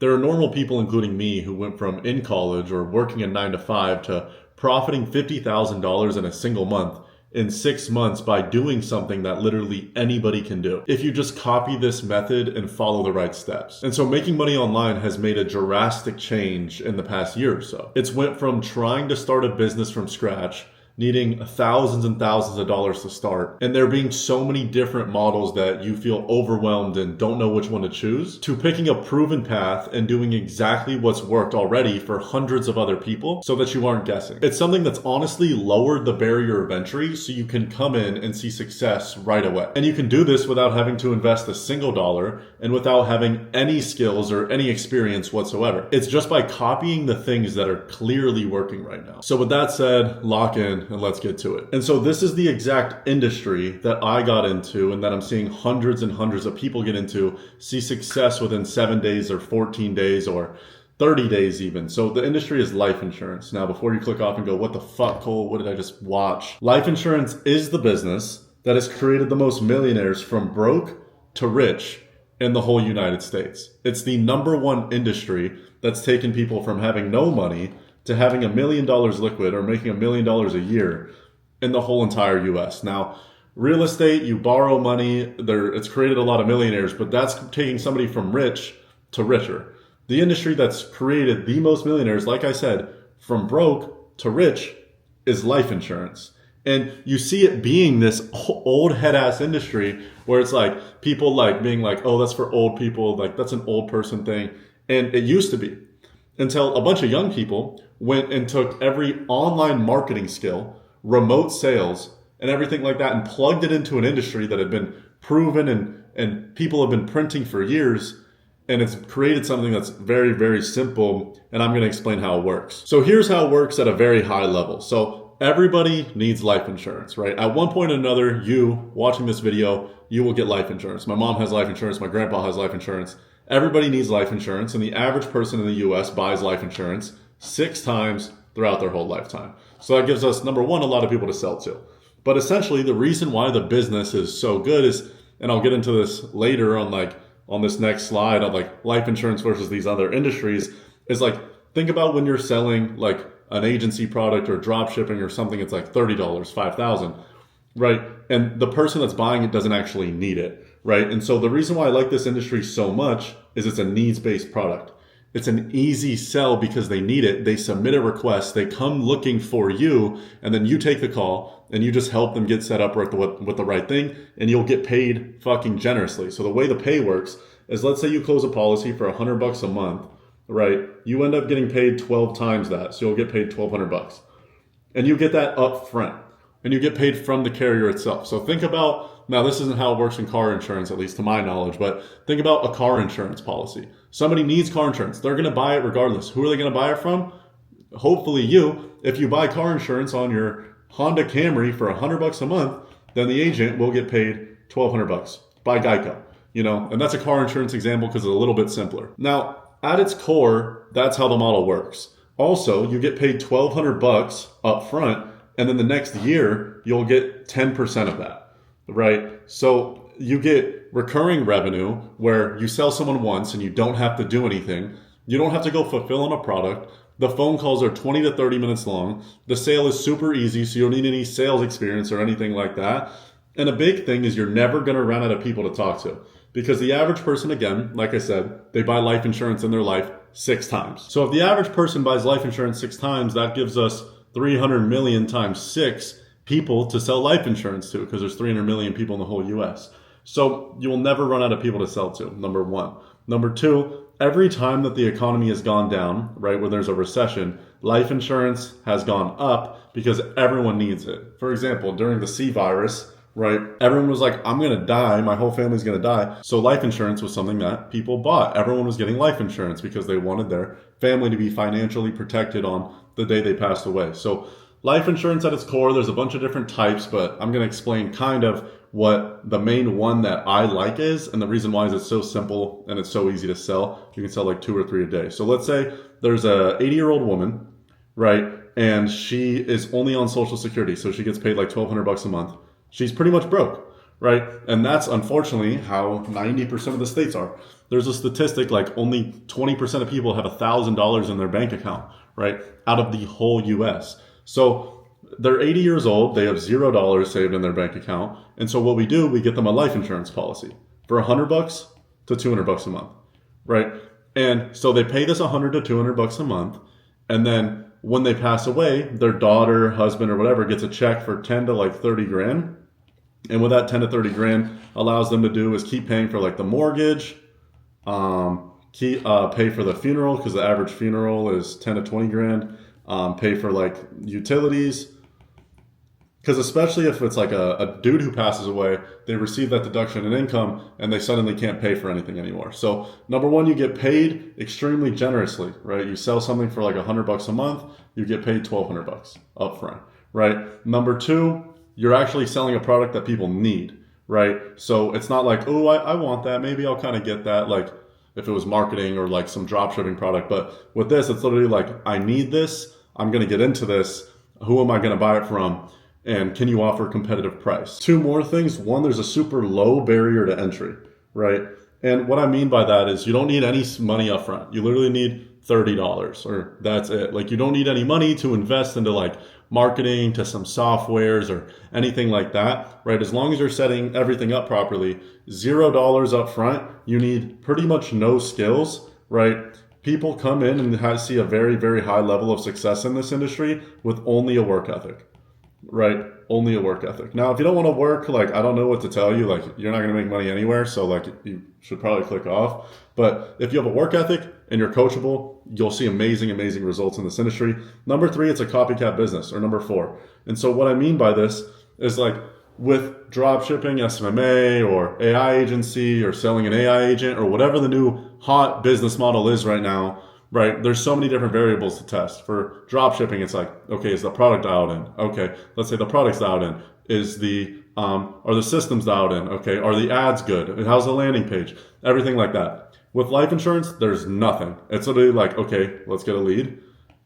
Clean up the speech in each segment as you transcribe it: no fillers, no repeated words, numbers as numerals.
There are normal people, including me, who went from in college or working a 9 to 5 to profiting $50,000 in a single month in 6 months by doing something that literally anybody can do if you just copy this method and follow the right steps. And so making money online has made a drastic change in the past year or so. It's went from trying to start a business from scratch, needing thousands and thousands of dollars to start, and there being so many different models that you feel overwhelmed and don't know which one to choose, to picking a proven path and doing exactly what's worked already for hundreds of other people so that you aren't guessing. It's something that's honestly lowered the barrier of entry so you can come in and see success right away. And you can do this without having to invest a single dollar and without having any skills or any experience whatsoever. It's just by copying the things that are clearly working right now. So with that said, lock in and let's get to it. And so this is the exact industry that I got into and that I'm seeing hundreds and hundreds of people get into, see success within 7 days or 14 days or 30 days even. So the industry is life insurance. Now, before you click off and go, what the fuck, Cole, what did I just watch? Life insurance is the business that has created the most millionaires from broke to rich in the whole United States. It's the #1 industry that's taken people from having no money to having $1 million liquid or making $1 million a year in the whole entire US. Now, real estate, you borrow money, it's created a lot of millionaires, but that's taking somebody from rich to richer. The industry that's created the most millionaires, like I said, from broke to rich is life insurance. And you see it being this old head ass industry where it's like people like being like, oh, that's for old people. Like that's an old person thing. And it used to be until a bunch of young people went and took every online marketing skill, remote sales, and everything like that and plugged it into an industry that had been proven and people have been printing for years. And it's created something that's very, very simple. And I'm going to explain how it works. So here's how it works at a very high level. So everybody needs life insurance, right? At one point or another, you watching this video, you will get life insurance. My mom has life insurance. My grandpa has life insurance. Everybody needs life insurance. And the average person in the US buys life insurance 6 times throughout their whole lifetime. So that gives us, #1, a lot of people to sell to. But essentially, the reason why the business is so good is, and I'll get into this later on this next slide on like life insurance versus these other industries, is like, think about when you're selling like an agency product or drop shipping or something, it's like $30, $5,000, right? And the person that's buying it doesn't actually need it, right? And so the reason why I like this industry so much is it's a needs-based product. It's an easy sell because they need it. They submit a request, they come looking for you, and then you take the call and you just help them get set up with the right thing, and you'll get paid fucking generously. So the way the pay works is, let's say you close a policy for $100 a month, right? You end up getting paid 12 times that. So you'll get paid $1,200. And you get that up front. And you get paid from the carrier itself. So think about, now this isn't how it works in car insurance, at least to my knowledge, but think about a car insurance policy. Somebody needs car insurance. They're going to buy it regardless. Who are they going to buy it from? Hopefully you. If you buy car insurance on your Honda Camry for $100 a month, then the agent will get paid $1,200 by Geico, and that's a car insurance example because it's a little bit simpler. Now, at its core, that's how the model works. Also, you get paid $1,200 up front, and then the next year, you'll get 10% of that, right? So you get recurring revenue where you sell someone once and you don't have to do anything. You don't have to go fulfill on a product. The phone calls are 20 to 30 minutes long. The sale is super easy, so you don't need any sales experience or anything like that. And a big thing is you're never going to run out of people to talk to. Because the average person, again, like I said, they buy life insurance in their life 6 times. So if the average person buys life insurance 6 times, that gives us 300 million times 6 people to sell life insurance to, because there's 300 million people in the whole US. So you will never run out of people to sell to, #1. #2, every time that the economy has gone down, right, when there's a recession, life insurance has gone up because everyone needs it. For example, during the C virus, right, everyone was like, I'm going to die. My whole family's going to die. So life insurance was something that people bought. Everyone was getting life insurance because they wanted their family to be financially protected on the day they passed away. So life insurance at its core, there's a bunch of different types, but I'm going to explain kind of what the main one that I like is, and the reason why is it's so simple and it's so easy to sell. You can sell like 2 or 3 a day. So let's say there's a 80-year-old woman, right? And she is only on Social Security. So she gets paid like $1,200 a month. She's pretty much broke, right? And that's unfortunately how 90% of the states are. There's a statistic like only 20% of people have $1,000 in their bank account, right? Out of the whole US. So they're 80 years old, they have $0 saved in their bank account. And so what we do, we get them a life insurance policy for $100 to $200 a month, right? And so they pay this $100 to $200 a month. And then when they pass away, their daughter, husband, or whatever gets a check for 10 to like 30 grand. And what that 10 to 30 grand allows them to do is keep paying for like the mortgage, pay for the funeral, because the average funeral is 10 to 20 grand, pay for like utilities. Because especially if it's like a dude who passes away, they receive that deduction in income and they suddenly can't pay for anything anymore. So number one, you get paid extremely generously, right? You sell something for like $100 a month, you get paid $1,200 up front, right? Number two, you're actually selling a product that people need, right? So it's not like, oh, I want that. Maybe I'll kind of get that, like if it was marketing or like some drop shipping product. But with this, it's literally like, I need this. I'm going to get into this. Who am I going to buy it from? And can you offer a competitive price? Two more things. One, there's a super low barrier to entry, right? And what I mean by that is you don't need any money up front. You literally need $30 or that's it. Like you don't need any money to invest into like marketing, to some softwares or anything like that, right? As long as you're setting everything up properly, $0 up front, you need pretty much no skills, right? People come in and see a very, very high level of success in this industry with only a work ethic. Right? Only a work ethic. Now, if you don't want to work, like, I don't know what to tell you. Like, you're not going to make money anywhere. So, like, you should probably click off. But if you have a work ethic and you're coachable, you'll see amazing, amazing results in this industry. Number three, it's a copycat business, or number four. And so what I mean by this is like with drop shipping, SMMA, or AI agency, or selling an AI agent, or whatever the new hot business model is right now, right? There's so many different variables to test. For drop shipping, it's like, okay, is the product dialed in? Okay, let's say the product's dialed in. Is are the systems dialed in? Okay, are the ads good? How's the landing page? Everything like that. With life insurance, there's nothing. It's literally like, okay, let's get a lead.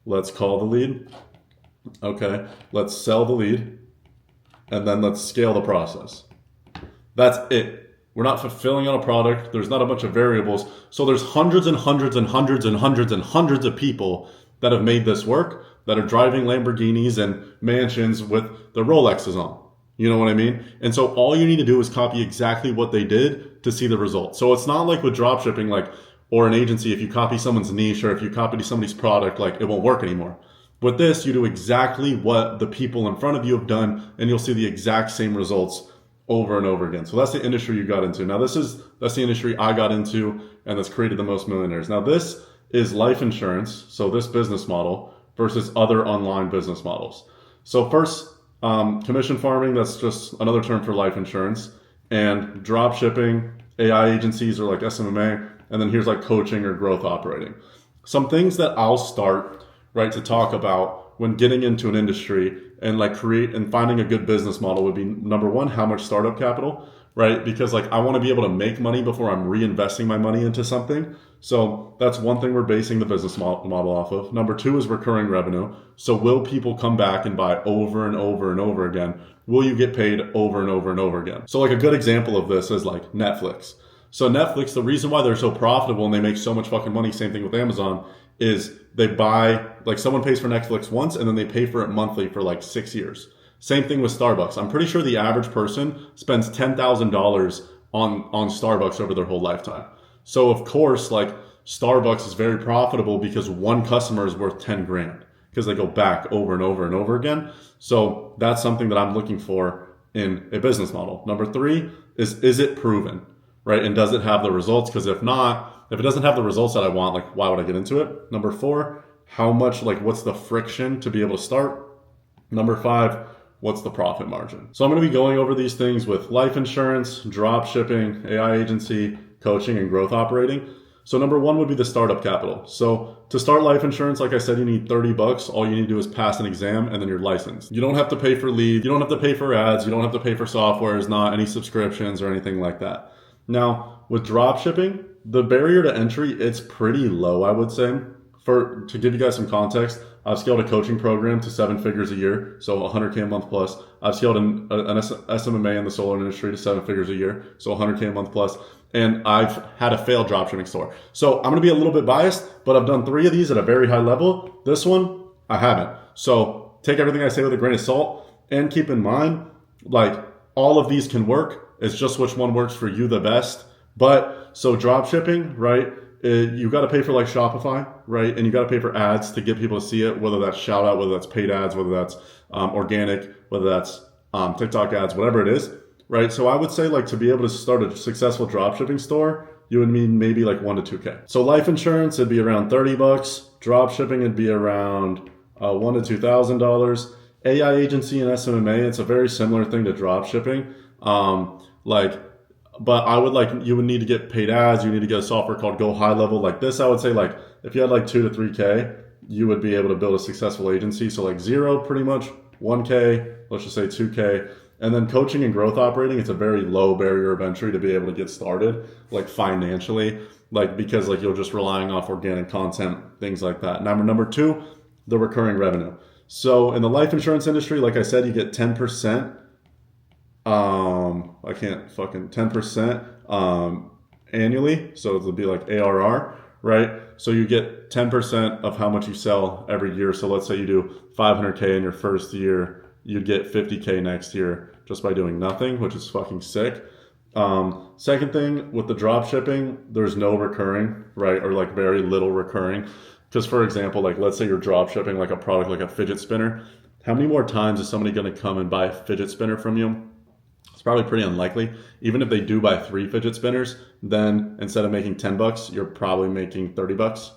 Let's call the lead. Okay, let's sell the lead. And then let's scale the process. That's it. We're not fulfilling on a product. There's not a bunch of variables. So there's hundreds and hundreds and hundreds and hundreds and hundreds of people that have made this work, that are driving Lamborghinis and mansions with the Rolexes on. You know what I mean? And so all you need to do is copy exactly what they did to see the results. So it's not like with drop shipping, like, or an agency, if you copy someone's niche or if you copy somebody's product, like it won't work anymore. With this, you do exactly what the people in front of you have done and you'll see the exact same results over and over again. So that's the industry you got into. Now that's the industry I got into and that's created the most millionaires. Now this is life insurance. So this business model versus other online business models. So first, commission farming, that's just another term for life insurance, and drop shipping, AI agencies or like SMMA. And then here's like coaching or growth operating. Some things that I'll start, right, to talk about when getting into an industry and like create and finding a good business model would be number one, how much startup capital, right? Because like I want to be able to make money before I'm reinvesting my money into something. So that's one thing we're basing the business model off of. Number two is recurring revenue. So will people come back and buy over and over and over again? Will you get paid over and over and over again? So like a good example of this is like Netflix. So Netflix, the reason why they're so profitable and they make so much fucking money, same thing with Amazon, is they buy, like someone pays for Netflix once and then they pay for it monthly for like 6 years. Same thing with Starbucks. I'm pretty sure the average person spends $10,000 on Starbucks over their whole lifetime. So of course, like Starbucks is very profitable because one customer is worth 10 grand because they go back over and over and over again. So that's something that I'm looking for in a business model. Number three is it proven, right? And does it have the results? Because if not, if it doesn't have the results that I want, like why would I get into it? Number four, how much, like what's the friction to be able to start? Number five, what's the profit margin? So I'm going to be going over these things with life insurance, drop shipping, AI agency, coaching, and growth operating. So number one would be the startup capital. So to start life insurance, like I said, you need $30. All you need to do is pass an exam and then you're licensed. You don't have to pay for leads. You don't have to pay for ads. You don't have to pay for softwares, not any subscriptions or anything like that. Now with drop shipping, the barrier to entry, it's pretty low, I would say. to give you guys some context, I've scaled a coaching program to 7 figures a year, so 100K a month plus. I've scaled an SMMA in the solar industry to 7 figures a year, so 100K a month plus. And I've had a failed dropshipping store. So I'm going to be a little bit biased, but I've done 3 of these at a very high level. This one, I haven't. So take everything I say with a grain of salt, and keep in mind, like, all of these can work. It's just which one works for you the best. But so dropshipping, right? You got to pay for like Shopify, right? And you got to pay for ads to get people to see it, whether that's shout out, whether that's paid ads, whether that's organic, whether that's TikTok ads, whatever it is, right? So I would say, like, to be able to start a successful dropshipping store, you would need maybe like 1 to 2K. So life insurance, it'd be around $30. Dropshipping, it'd be around $1,000 to $2,000. AI agency and SMMA, it's a very similar thing to dropshipping. But I would you would need to get paid ads. You need to get a software called Go High Level. Like this, I would say, like, if you had like 2 to 3K, you would be able to build a successful agency. So like 0, pretty much 1K, let's just say 2K. And then coaching and growth operating, it's a very low barrier of entry to be able to get started, like financially, like, because like you're just relying off organic content, things like that. Number 2, the recurring revenue. So in the life insurance industry, like I said, you get 10%. 10% annually. So it'll be like ARR, right? So you get 10% of how much you sell every year. So let's say you do 500K in your first year, you'd get 50K next year just by doing nothing, which is fucking sick. Second thing, with the drop shipping, there's no recurring, right? Or like very little recurring. Because for example, like let's say you're drop shipping like a product like a fidget spinner. How many more times is somebody going to come and buy a fidget spinner from you? It's probably pretty unlikely. Even if they do buy 3 fidget spinners, then instead of making $10, you're probably making $30,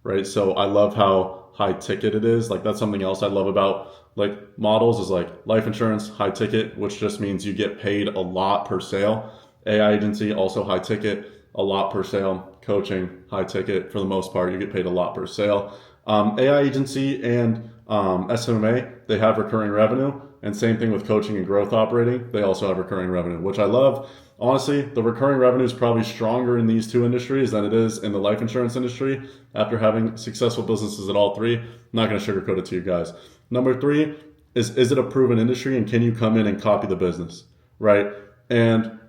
right? So I love how high ticket it is. Like that's something else I love about like models is like life insurance, high ticket, which just means you get paid a lot per sale. AI agency, also high ticket, a lot per sale. Coaching, high ticket for the most part, you get paid a lot per sale. AI agency and SMMA, they have recurring revenue. And same thing with coaching and growth operating. They also have recurring revenue, which I love. Honestly, the recurring revenue is probably stronger in these 2 industries than it is in the life insurance industry after having successful businesses at all 3. I'm not going to sugarcoat it to you guys. Number 3 is it a proven industry and can you come in and copy the business, right? And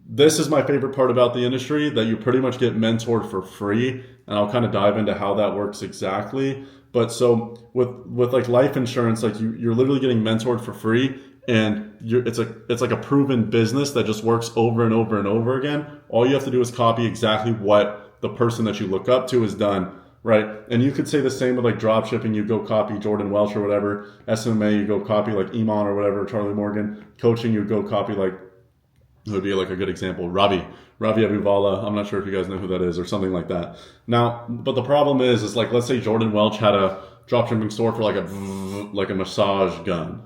this is my favorite part about the industry, that you pretty much get mentored for free. And I'll kind of dive into how that works exactly. But so with like life insurance, like you're literally getting mentored for free, and it's like a proven business that just works over and over and over again. All you have to do is copy exactly what the person that you look up to has done, right? And you could say the same with like drop shipping. You go copy Jordan Welch or whatever. SMA, you go copy like Iman or whatever, Charlie Morgan. Coaching, you go copy like, it would be like a good example, Ravi Abuvala. I'm not sure if you guys know who that is or something like that. Now, but the problem is like, let's say Jordan Welch had a dropshipping store for like a massage gun.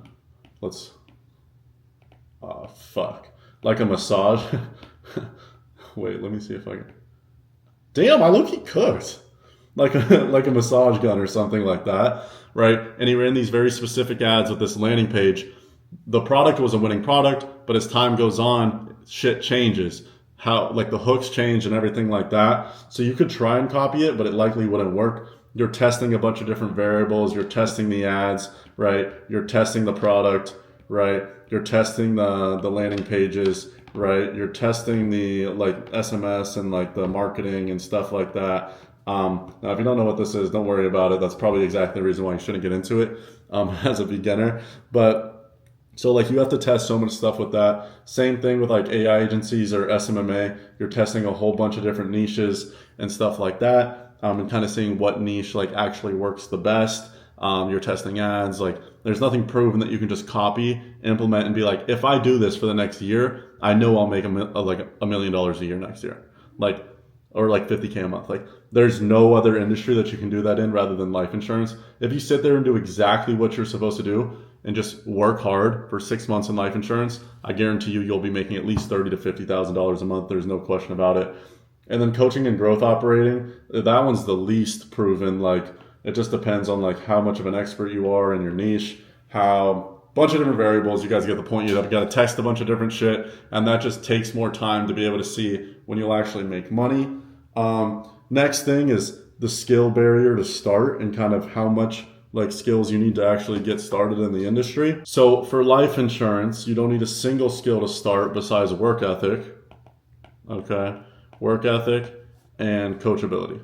Like a massage. Wait, let me see if I can. Damn, I low-key cooked. Like a massage gun or something like that, right? And he ran these very specific ads with this landing page. The product was a winning product, but as time goes on, shit changes. How like the hooks change and everything like that. So you could try and copy it, but it likely wouldn't work. You're testing a bunch of different variables. You're testing the ads, right? You're testing the product, right? You're testing the landing pages, right? You're testing the like SMS and like the marketing and stuff like that. Now, if you don't know what this is, don't worry about it. That's probably exactly the reason why you shouldn't get into it as a beginner. But so like you have to test so much stuff with that. Same thing with like AI agencies or SMMA. You're testing a whole bunch of different niches and stuff like that, and kind of seeing what niche like actually works the best. You're testing ads. Like there's nothing proven that you can just copy, implement, and be like, if I do this for the next year, I know I'll make $1 million a year next year. Or like 50K a month. Like there's no other industry that you can do that in rather than life insurance. If you sit there and do exactly what you're supposed to do and just work hard for 6 months in life insurance, I guarantee you'll be making at least $30,000 to $50,000 a month. There's no question about it. And then coaching and growth operating, that one's the least proven. Like it just depends on like how much of an expert you are in your niche, bunch of different variables. You guys get the point. You got to test a bunch of different shit, and that just takes more time to be able to see when you'll actually make money. Next thing is the skill barrier to start and kind of how much like skills you need to actually get started in the industry. So for life insurance, you don't need a single skill to start besides work ethic. Okay, work ethic and coachability.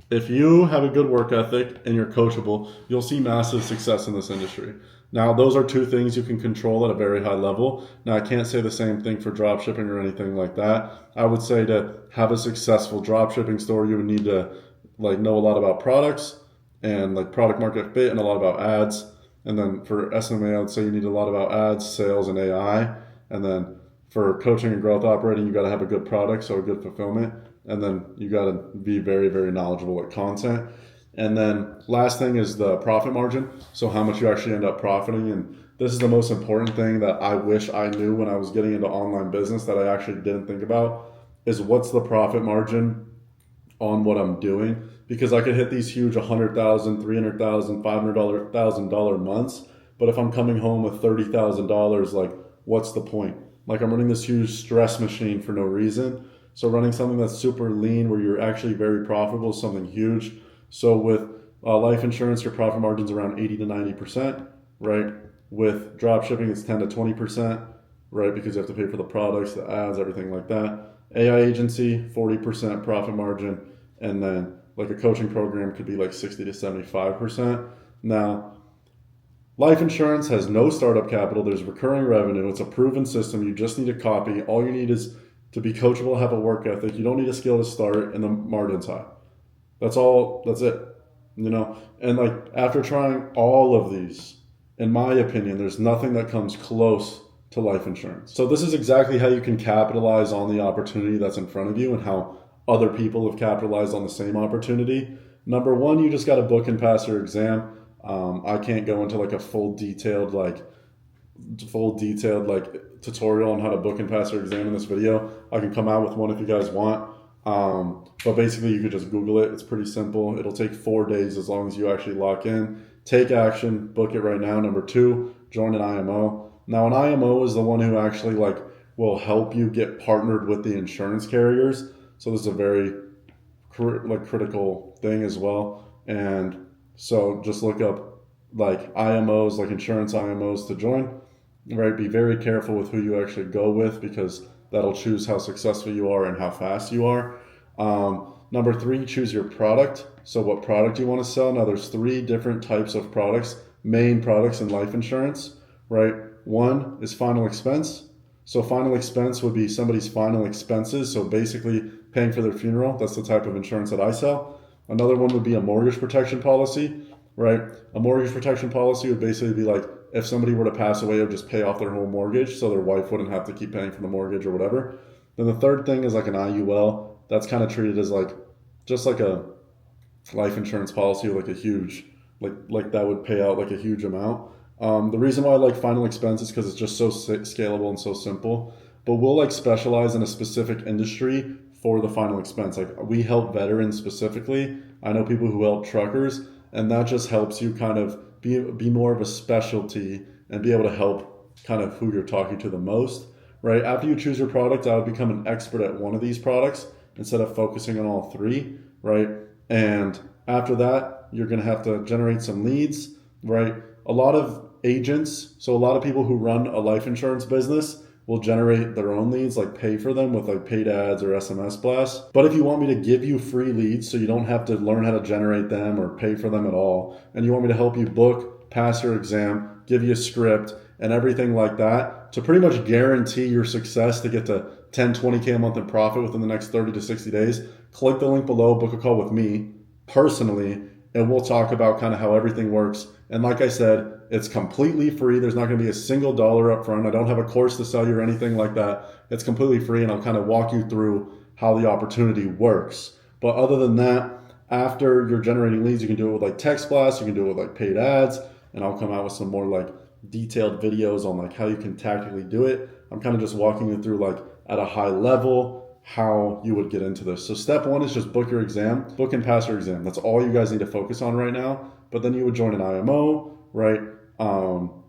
If you have a good work ethic and you're coachable, you'll see massive success in this industry. Now, those are two things you can control at a very high level. Now, I can't say the same thing for drop shipping or anything like that. I would say to have a successful drop shipping store, you would need to like know a lot about products and like product market fit and a lot about ads. And then for SMA, I would say you need a lot about ads, sales, and AI. And then for coaching and growth operating, you got to have a good product, so a good fulfillment. And then you got to be very, very knowledgeable at content. And then last thing is the profit margin. So how much you actually end up profiting. And this is the most important thing that I wish I knew when I was getting into online business that I actually didn't think about is what's the profit margin on what I'm doing. Because I could hit these huge $100,000, $300,000, $500,000 months. But if I'm coming home with $30,000, like what's the point? Like I'm running this huge stress machine for no reason. So running something that's super lean where you're actually very profitable is something huge. So with life insurance, your profit margin's around 80 to 90%, right? With drop shipping, it's 10 to 20%, right? Because you have to pay for the products, the ads, everything like that. AI agency, 40% profit margin. And then like a coaching program could be like 60 to 75%. Now, life insurance has no startup capital. There's recurring revenue. It's a proven system. You just need a copy. All you need is to be coachable, have a work ethic. You don't need a skill to start, and the margin's high. That's all. That's it. You know, and like after trying all of these, in my opinion, there's nothing that comes close to life insurance. So this is exactly how you can capitalize on the opportunity that's in front of you and how other people have capitalized on the same opportunity. Number one, you just got to book and pass your exam. I can't go into like a full detailed tutorial on how to book and pass your exam in this video. I can come out with one if you guys want. But basically you could just Google it. It's pretty simple. It'll take 4 days as long as you actually lock in. Take action, book it right now. Number two, join an IMO. Now an IMO is the one who actually like will help you get partnered with the insurance carriers. So this is a very critical thing as well. And so just look up like IMOs, like insurance IMOs to join, right? Be very careful with who you actually go with because that'll choose how successful you are and how fast you are. Number three, choose your product. So what product you want to sell. Now there's 3 different types of products, main products in life insurance, right? One is final expense. So final expense would be somebody's final expenses. So basically paying for their funeral. That's the type of insurance that I sell. Another one would be a mortgage protection policy, right? A mortgage protection policy would basically be like if somebody were to pass away, it would just pay off their whole mortgage so their wife wouldn't have to keep paying for the mortgage or whatever. Then the third thing is like an IUL. That's kind of treated as like just like a life insurance policy, like a huge, like that would pay out like a huge amount. The reason why I like final expense is because it's just so scalable and so simple. But we'll like specialize in a specific industry for the final expense. Like we help veterans specifically. I know people who help truckers, and that just helps you kind of be more of a specialty and be able to help kind of who you're talking to the most, right? After you choose your product, I would become an expert at one of these products instead of focusing on all 3, right? And after that, you're going to have to generate some leads, right? A lot of agents, so a lot of people who run a life insurance business will generate their own leads, like pay for them with like paid ads or SMS blasts. But if you want me to give you free leads so you don't have to learn how to generate them or pay for them at all, and you want me to help you book, pass your exam, give you a script and everything like that to pretty much guarantee your success to get to 10, 20K a month in profit within the next 30 to 60 days, click the link below, book a call with me personally, and we'll talk about kind of how everything works. And like I said, it's completely free. There's not going to be a single dollar up front. I don't have a course to sell you or anything like that. It's completely free, and I'll kind of walk you through how the opportunity works. But other than that, after you're generating leads, you can do it with like text blasts, you can do it with like paid ads, and I'll come out with some more like detailed videos on like how you can tactically do it. I'm kind of just walking you through like at a high level how you would get into this. So step 1 is just book your exam, book and pass your exam. That's all you guys need to focus on right now. But then you would join an IMO, right?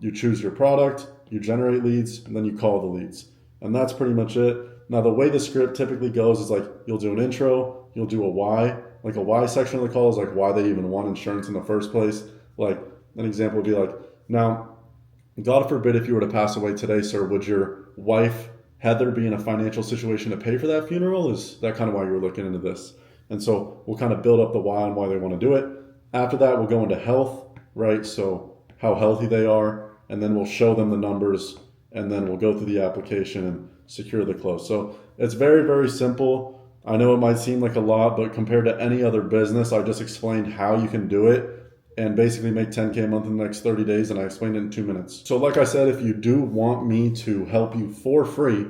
You choose your product, you generate leads, and then you call the leads. And that's pretty much it. Now, the way the script typically goes is like you'll do an intro, you'll do a why. Like a why section of the call is like why they even want insurance in the first place. Like an example would be like, now, God forbid if you were to pass away today, sir, would your wife, Heather, be in a financial situation to pay for that funeral? Is that kind of why you were looking into this? And so we'll kind of build up the why and why they want to do it. After that, we'll go into health, right? So how healthy they are, and then we'll show them the numbers, and then we'll go through the application and secure the close. So it's very, very simple. I know it might seem like a lot, but compared to any other business, I just explained how you can do it and basically make 10K a month in the next 30 days, and I explained it in 2 minutes. So like I said, if you do want me to help you for free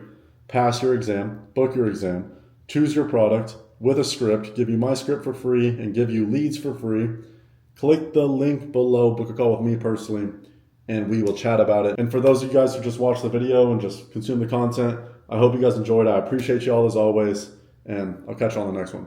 pass your exam, book your exam, choose your product with a script, give you my script for free, and give you leads for free, click the link below, book a call with me personally, and we will chat about it. And for those of you guys who just watched the video and just consume the content, I hope you guys enjoyed. I appreciate you all as always, and I'll catch you on the next one.